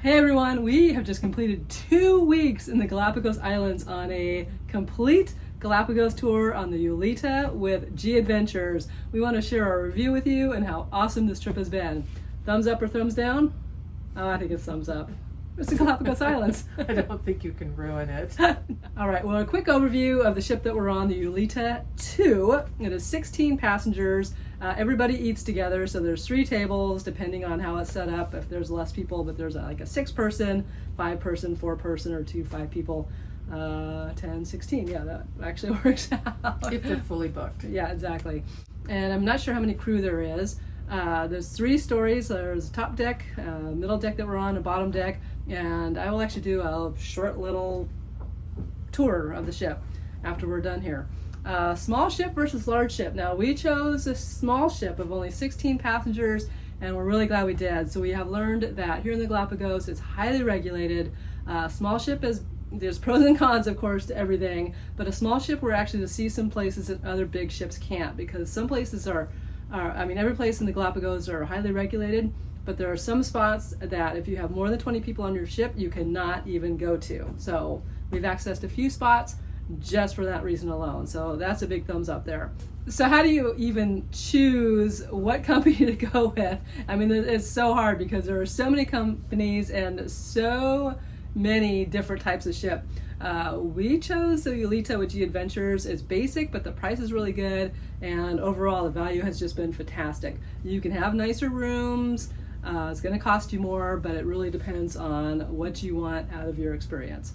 Hey everyone, we have just completed 2 weeks in the Galapagos Islands on a complete Galapagos tour on the Yolita with G Adventures. We want to share our review with you and how awesome this trip has been. Thumbs up or thumbs down? Oh, I think it's thumbs up. It's the Galapagos Islands. I don't think you can ruin it. All right, well, a quick overview of the ship that we're on, the Yolita II. It is 16 passengers. Everybody eats together, so there's 3 tables depending on how it's set up. If there's less people, but there's like a 6-person, 5-person, 4-person, or 5 people, 10, 16. Yeah, that actually works out. If they're fully booked. Yeah, exactly. And I'm not sure how many crew there is. There's 3 stories. There's a top deck, middle deck that we're on, a bottom deck, and I will actually do a short little tour of the ship after we're done here. Small ship versus large ship. Now, we chose a small ship of only 16 passengers, and we're really glad we did. So we have learned that here in the Galapagos, it's highly regulated. Small ship there's pros and cons, of course, to everything, but a small ship, we're actually to see some places that other big ships can't, because some places every place in the Galapagos are highly regulated, but there are some spots that if you have more than 20 people on your ship, you cannot even go to. So we've accessed a few spots just for that reason alone. So that's a big thumbs up there. So how do you even choose what company to go with? I mean, it's so hard because there are so many companies and so many different types of ship. We chose the Yolita with G Adventures. It's basic, but the price is really good, and overall the value has just been fantastic. You can have nicer rooms. It's going to cost you more, but it really depends on what you want out of your experience.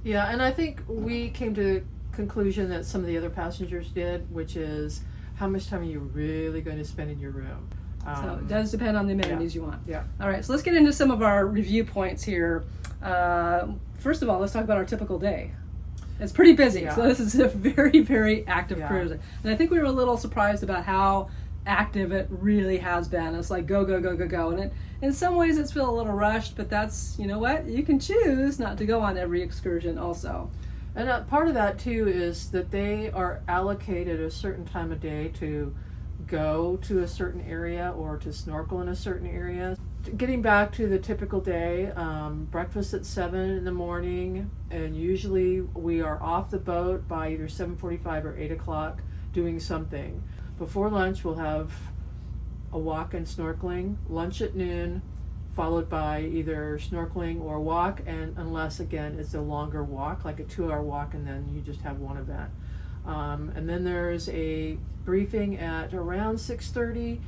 Yeah, and I think we came to the conclusion that some of the other passengers did, which is how much time are you really going to spend in your room? So it does depend on the amenities you want. Yeah. All right, so let's get into some of our review points here. First of all, let's talk about our typical day. It's pretty busy, Yeah. so this is a very, very active Yeah. cruise. And I think we were a little surprised about how active it really has been. It's like go, go, go, go, go. And in some ways it's feel a little rushed, but that's, you know what? You can choose not to go on every excursion also. And part of that too is that they are allocated a certain time of day to go to a certain area or to snorkel in a certain area. Getting back to the typical day, breakfast at 7 in the morning, and usually we are off the boat by either 7:45 or 8 o'clock doing something. Before lunch we'll have a walk and snorkeling, lunch at noon, followed by either snorkeling or walk, and unless again it's a longer walk, like a 2-hour walk, and then you just have one event. And then there's a briefing at around 6:30,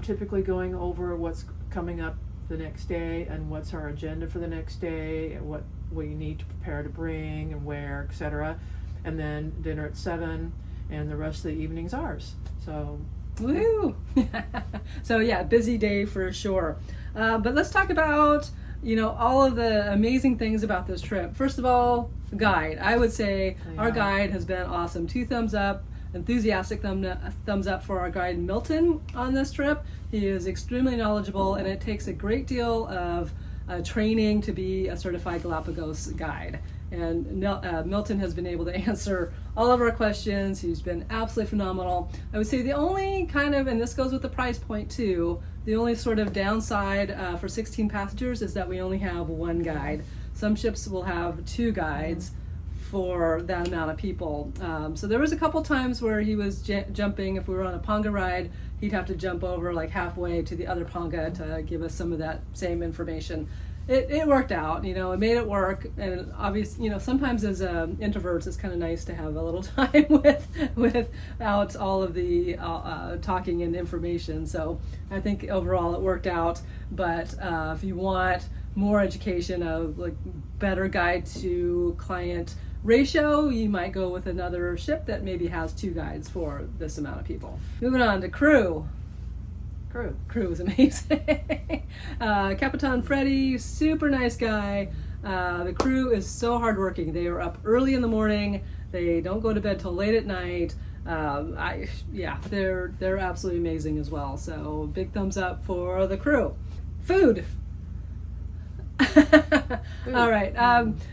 typically going over what's coming up the next day and what's our agenda for the next day and what we need to prepare to bring and where, etc. And then dinner at 7, and the rest of the evening's ours. So Woo! So yeah, busy day for sure. But let's talk about, all of the amazing things about this trip. First of all, guide. I would say our guide has been awesome. 2 thumbs up, enthusiastic thumbs up for our guide Milton on this trip. He is extremely knowledgeable, and it takes a great deal of training to be a certified Galapagos guide. And Milton has been able to answer all of our questions. He's been absolutely phenomenal. I would say the only and this goes with the price point too, the only sort of downside for 16 passengers is that we only have 1 guide. Some ships will have 2 guides for that amount of people. So there was a couple times where he was jumping. If we were on a panga ride, he'd have to jump over like halfway to the other panga to give us some of that same information. It worked out, it made it work. And obviously, sometimes as introverts, it's kind of nice to have a little time without all of the talking and information. So I think overall it worked out. But if you want more education of like better guide to client ratio, you might go with another ship that maybe has 2 guides for this amount of people. Moving on to crew. Crew is amazing. Capitan Freddie, super nice guy. The crew is so hardworking. They are up early in the morning. They don't go to bed till late at night. They're absolutely amazing as well. So big thumbs up for the crew. Food. All right.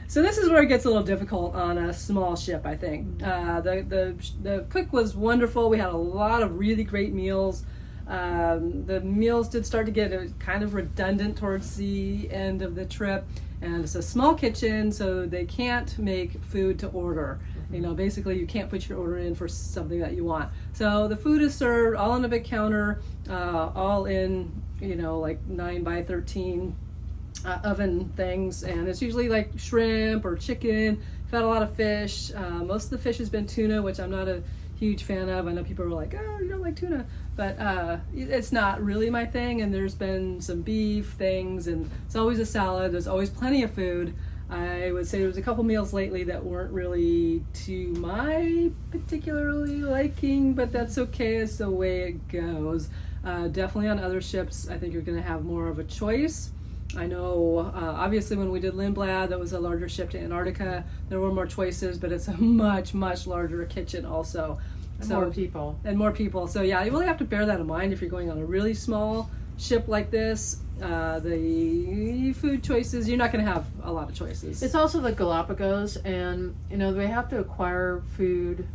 So this is where it gets a little difficult on a small ship, I think. The cook was wonderful. We had a lot of really great meals. The meals did start to get kind of redundant towards the end of the trip, and it's a small kitchen, so they can't make food to order. You know, basically you can't put your order in for something that you want. So the food is served all on a big counter, all in, you know, like 9x13 oven things, and it's usually like shrimp or chicken. We've had a lot of fish. Most of the fish has been tuna, which I'm not a huge fan of. I know people are like, oh, you don't like tuna, but it's not really my thing. And there's been some beef things, and it's always a salad. There's always plenty of food. I would say there was a couple meals lately that weren't really to my particularly liking, but that's okay. It's the way it goes. Definitely on other ships, I think you're going to have more of a choice. I know, obviously, when we did Lindblad, that was a larger ship to Antarctica. There were more choices, but it's a much, much larger kitchen also. And more people. And more people. So yeah, you really have to bear that in mind if you're going on a really small ship like this. The food choices, you're not going to have a lot of choices. It's also the Galapagos, and you know they have to acquire food,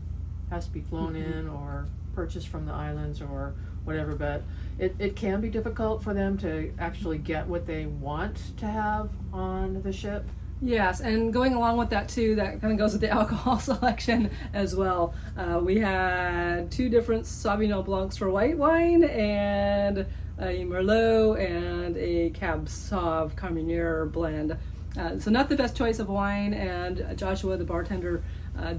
has to be flown in or purchased from the islands or whatever, but it can be difficult for them to actually get what they want to have on the ship. Yes, and going along with that too, that kind of goes with the alcohol selection as well. We had 2 different Sauvignon Blancs for white wine, and a Merlot and a Cab Sauv Carmenere blend. So not the best choice of wine, and Joshua, the bartender,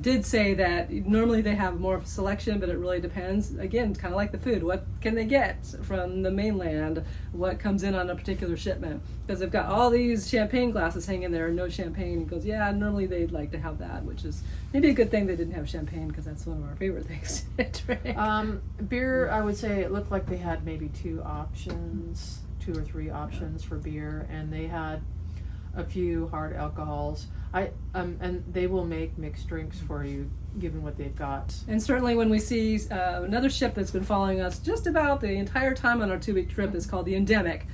did say that normally they have more of a selection, but it really depends. Again, kind of like the food. What can they get from the mainland? What comes in on a particular shipment? Because they've got all these champagne glasses hanging there and no champagne. He goes, yeah, normally they'd like to have that, which is maybe a good thing they didn't have champagne, because that's one of our favorite things to drink. Beer, I would say it looked like they had maybe 2 options, 2 or 3 options for beer, and they had a few hard alcohols. And they will make mixed drinks for you, given what they've got. And certainly when we see another ship that's been following us just about the entire time on our 2-week trip is called the Endemic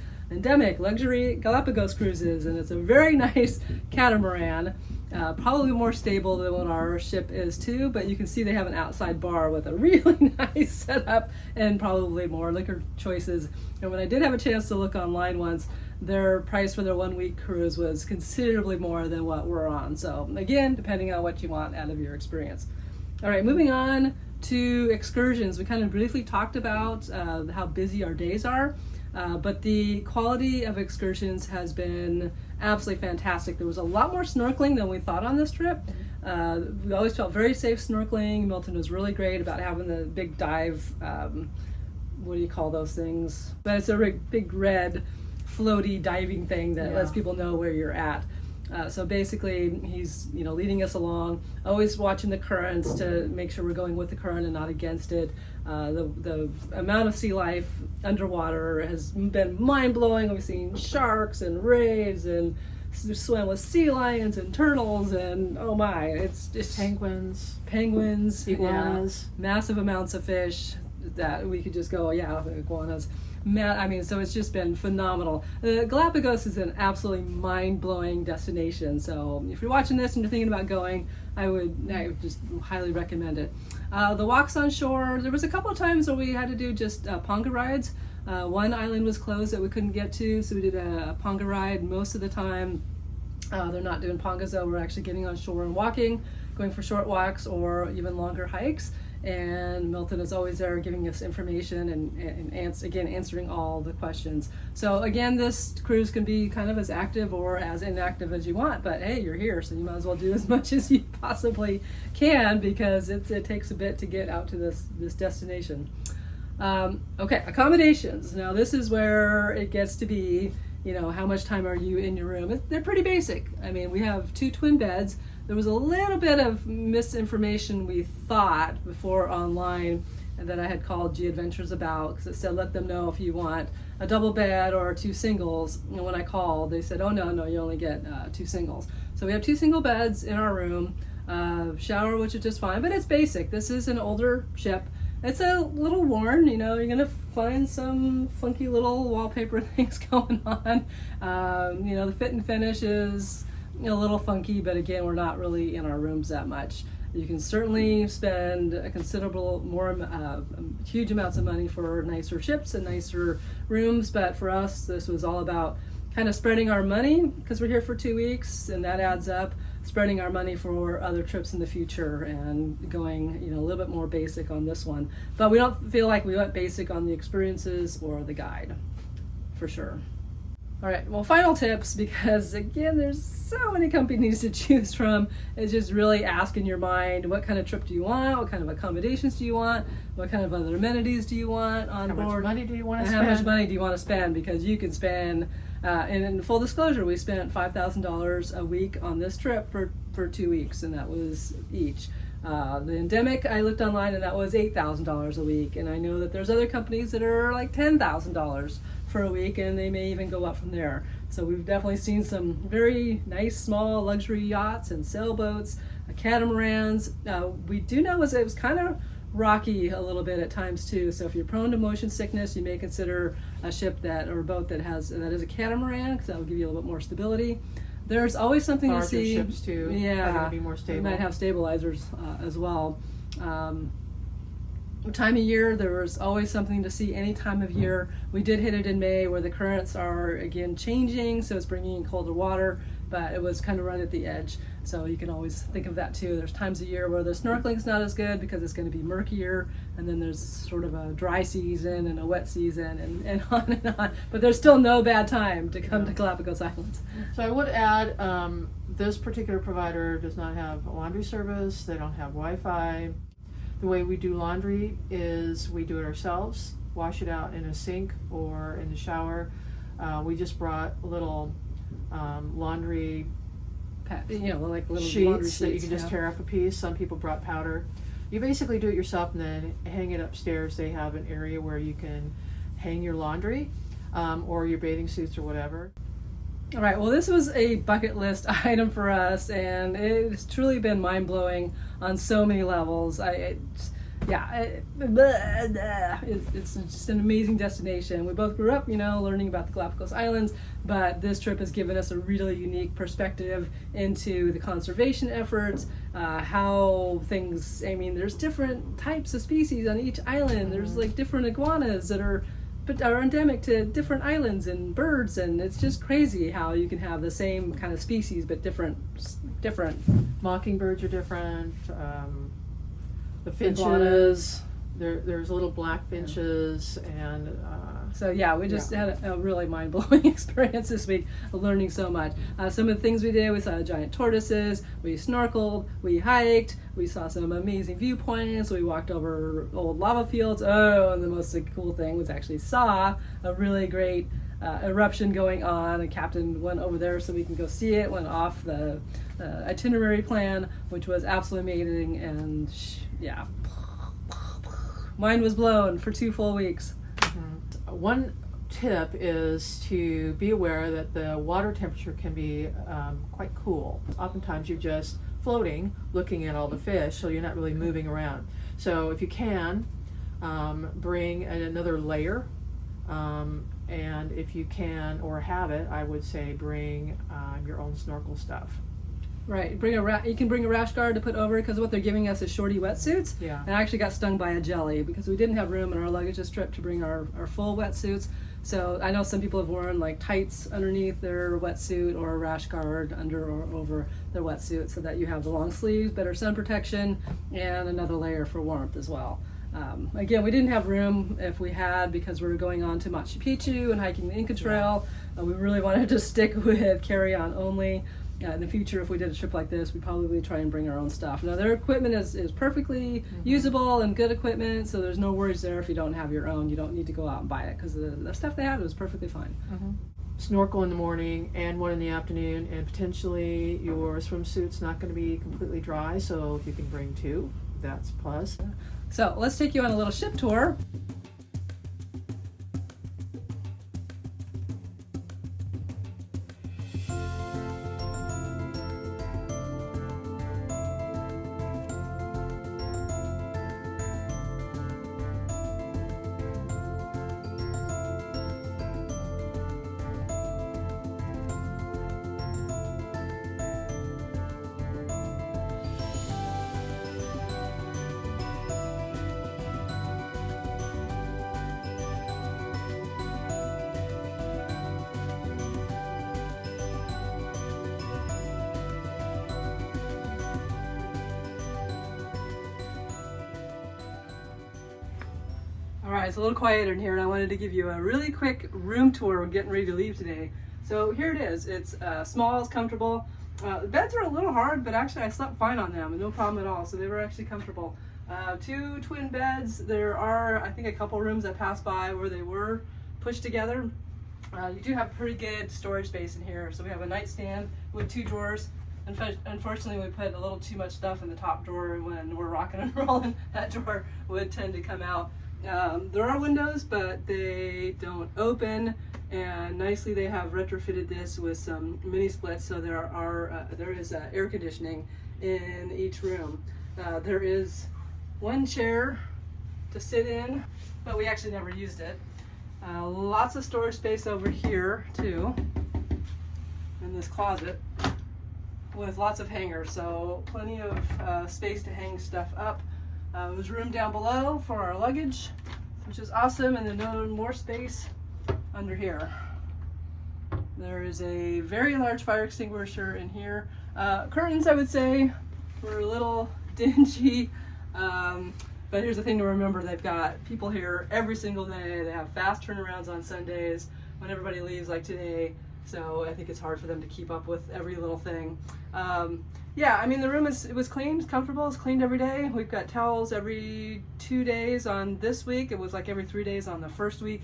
Luxury Galapagos Cruises, and it's a very nice catamaran, probably more stable than what our ship is too, but you can see they have an outside bar with a really nice setup and probably more liquor choices. And when I did have a chance to look online once, their price for their 1-week cruise was considerably more than what we're on. So again, depending on what you want out of your experience. All right, moving on to excursions. We kind of briefly talked about how busy our days are, but the quality of excursions has been absolutely fantastic. There was a lot more snorkeling than we thought on this trip. We always felt very safe snorkeling. Milton was really great about having the big dive, what do you call those things? But it's a big red floaty diving thing that lets people know where you're at. So basically he's leading us along, always watching the currents to make sure we're going with the current and not against it. The amount of sea life underwater has been mind-blowing. We've seen sharks and rays and swam with sea lions and turtles, and oh my, it's just penguins, iguanas, massive amounts of fish that we could just go, iguanas. So it's just been phenomenal. Galapagos is an absolutely mind-blowing destination. So if you're watching this and you're thinking about going, I would just highly recommend it. The walks on shore, there was a couple of times where we had to do just ponga rides. One island was closed that we couldn't get to, so we did a ponga ride. Most of the time, they're not doing pongas, though. We're actually getting on shore and walking, going for short walks or even longer hikes. And Milton is always there giving us information and answering all the questions. So again, this cruise can be kind of as active or as inactive as you want, but hey, you're here, so you might as well do as much as you possibly can, because it takes a bit to get out to this destination. Okay, accommodations. Now this is where it gets to be, how much time are you in your room? They're pretty basic. I mean, we have 2 twin beds. There was a little bit of misinformation, we thought, before online that I had called G Adventures about, because it said let them know if you want a double bed or 2 singles. And when I called, they said, oh no, you only get 2 singles. So we have 2 single beds in our room, shower, which is just fine, but it's basic. This is an older ship. It's a little worn, you're gonna find some funky little wallpaper things going on. The fit and finish is a little funky, but again, we're not really in our rooms that much. You can certainly spend a considerable more, huge amounts of money for nicer ships and nicer rooms. But for us, this was all about kind of spreading our money because we're here for 2 weeks, and that adds up. Spreading our money for other trips in the future and going, a little bit more basic on this one. But we don't feel like we went basic on the experiences or the guide, for sure. All right, well, final tips, because again, there's so many companies to choose from. It's just really ask in your mind, what kind of trip do you want? What kind of accommodations do you want? What kind of other amenities do you want on board? How much money do you want to and spend? How much money do you want to spend? Because you can spend, and in full disclosure, we spent $5,000 a week on this trip for 2 weeks, and that was each. The endemic, I looked online, and that was $8,000 a week. And I know that there's other companies that are like $10,000 for a week, and they may even go up from there. So we've definitely seen some very nice small luxury yachts and sailboats, catamarans. We do know it was kind of rocky a little bit at times too. So if you're prone to motion sickness, you may consider a ship or a boat that is a catamaran, because that will give you a little bit more stability. There's always something Larger to see. ships too. Yeah, are going to be more stable. They might have stabilizers as well. Time of year, there was always something to see any time of year. We did hit it in May, where the currents are again changing, so it's bringing in colder water, but it was kind of right at the edge. So you can always think of that too. There's times of year where the snorkeling's not as good because it's going to be murkier, and then there's sort of a dry season and a wet season, and on and on. But there's still no bad time to come to Galapagos Islands. So I would add, this particular provider does not have a laundry service. They don't have Wi-Fi. The way we do laundry is we do it ourselves, wash it out in a sink or in the shower. We just brought little laundry Like little sheets laundry that you can just yeah. tear up a piece. Some people brought powder. You basically do it yourself and then hang it upstairs. They have an area where you can hang your laundry or your bathing suits or whatever. All right, well, this was a bucket list item for us, and it's truly been mind-blowing on so many levels. It's just an amazing destination. We both grew up, learning about the Galapagos Islands, but this trip has given us a really unique perspective into the conservation efforts, how things, there's different types of species on each island. There's like different iguanas that are endemic to different islands, and birds, and it's just crazy how you can have the same kind of species but different. Mockingbirds are different. The finches. Iguanas. There's little black finches, and so yeah, we just had a really mind-blowing experience this week, learning so much. Some of the things we did, we saw giant tortoises, we snorkeled, we hiked, we saw some amazing viewpoints, we walked over old lava fields. Oh, and the most cool thing was actually saw a really great eruption going on. A captain went over there so we can go see it, went off the itinerary plan, which was absolutely amazing, and mine was blown for 2 full weeks. One tip is to be aware that the water temperature can be quite cool. Oftentimes you're just floating, looking at all the fish, so you're not really moving around. So if you can, bring another layer, and if you can or have it, I would say bring your own snorkel stuff. Right, you can bring a rash guard to put over, because what they're giving us is shorty wetsuits. Yeah. And I actually got stung by a jelly because we didn't have room in our luggage this trip to bring our full wetsuits. So I know some people have worn like tights underneath their wetsuit or a rash guard under or over their wetsuit, so that you have the long sleeves, better sun protection, and another layer for warmth as well. Again, we didn't have room. If we had, because we were going on to Machu Picchu and hiking the Inca Trail, we really wanted to stick with carry-on only. In the future, if we did a trip like this, we'd probably try and bring our own stuff. Now, their equipment is perfectly usable and good equipment, so there's no worries there. If you don't have your own, you don't need to go out and buy it, because the stuff they had was perfectly fine. Snorkel in the morning and one in the afternoon, and potentially your swimsuit's not going to be completely dry, so if you can bring 2, that's a plus. So let's take you on a little ship tour. right, it's a little quieter in here, and I wanted to give you a really quick room tour. We're getting ready to leave today. So here it is. It's small, it's comfortable. The beds are a little hard, but actually I slept fine on them, no problem at all. So they were actually comfortable. 2 twin beds. There are, I think, a couple rooms that pass by where they were pushed together. You do have pretty good storage space in here. So we have a nightstand with 2 drawers. Unfortunately, we put a little too much stuff in the top drawer, and when we're rocking and rolling, that drawer would tend to come out. There are windows, but they don't open, and nicely they have retrofitted this with some mini splits, so there is air conditioning in each room. There is 1 chair to sit in, but we actually never used it. Lots of storage space over here too, in this closet, with lots of hangers, so plenty of space to hang stuff up. There's room down below for our luggage, which is awesome, and then more space under here. There is a very large fire extinguisher in here. Curtains, I would say, were a little dingy, but here's the thing to remember: they've got people here every single day. They have fast turnarounds on Sundays when everybody leaves, like today. So I think it's hard for them to keep up with every little thing. Yeah, I mean, the room it was clean, it's comfortable, it's cleaned every day. We've got towels every 2 days on this week. It was like every 3 days on the first week.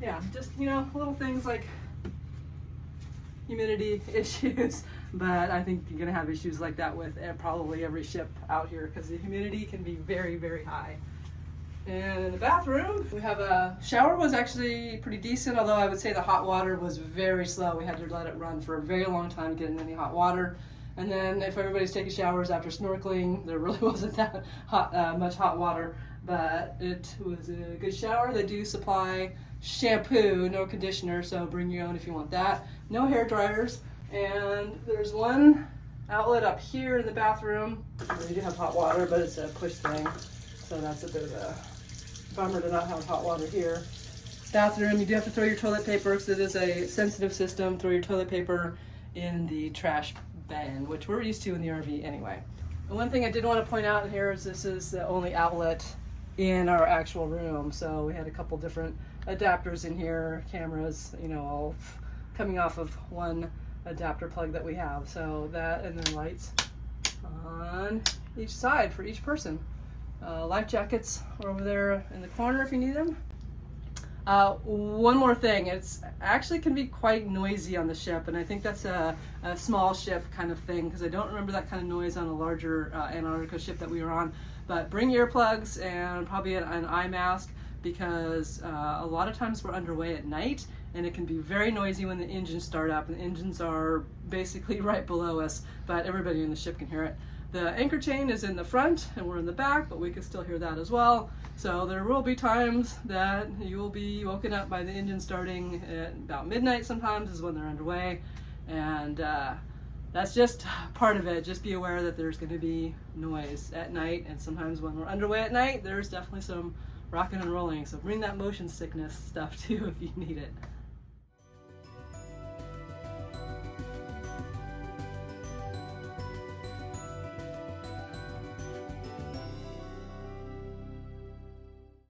Yeah, just, little things like humidity issues, but I think you're gonna have issues like that with probably every ship out here, because the humidity can be very, very high. And in the bathroom, we have a shower. Was actually pretty decent, although I would say the hot water was very slow. We had to let it run for a very long time to get in any hot water. And then if everybody's taking showers after snorkeling, there really wasn't that much hot water, but it was a good shower. They do supply shampoo, no conditioner, so bring your own if you want that. No hair dryers. And there's 1 outlet up here in the bathroom. We do have hot water, but it's a push thing, so that's a bit of a bummer to not have hot water here. Bathroom, you do have to throw your toilet paper, because it is a sensitive system. Throw your toilet paper in the trash bin, which we're used to in the RV anyway. And one thing I did want to point out here is this is the only outlet in our actual room. So we had a couple different adapters in here, cameras, all coming off of 1 adapter plug that we have. So that, and then lights on each side for each person. Life jackets are over there in the corner if you need them. One more thing, it's actually can be quite noisy on the ship, and I think that's a small ship kind of thing, because I don't remember that kind of noise on a larger Antarctica ship that we were on. But bring earplugs and probably an eye mask, because a lot of times we're underway at night, and it can be very noisy when the engines start up, and the engines are basically right below us, but everybody in the ship can hear it. The anchor chain is in the front and we're in the back, but we can still hear that as well. So there will be times that you will be woken up by the engine starting at about midnight sometimes is when they're underway. And that's just part of it. Just be aware that there's going to be noise at night, and sometimes when we're underway at night, there's definitely some rocking and rolling. So bring that motion sickness stuff too if you need it.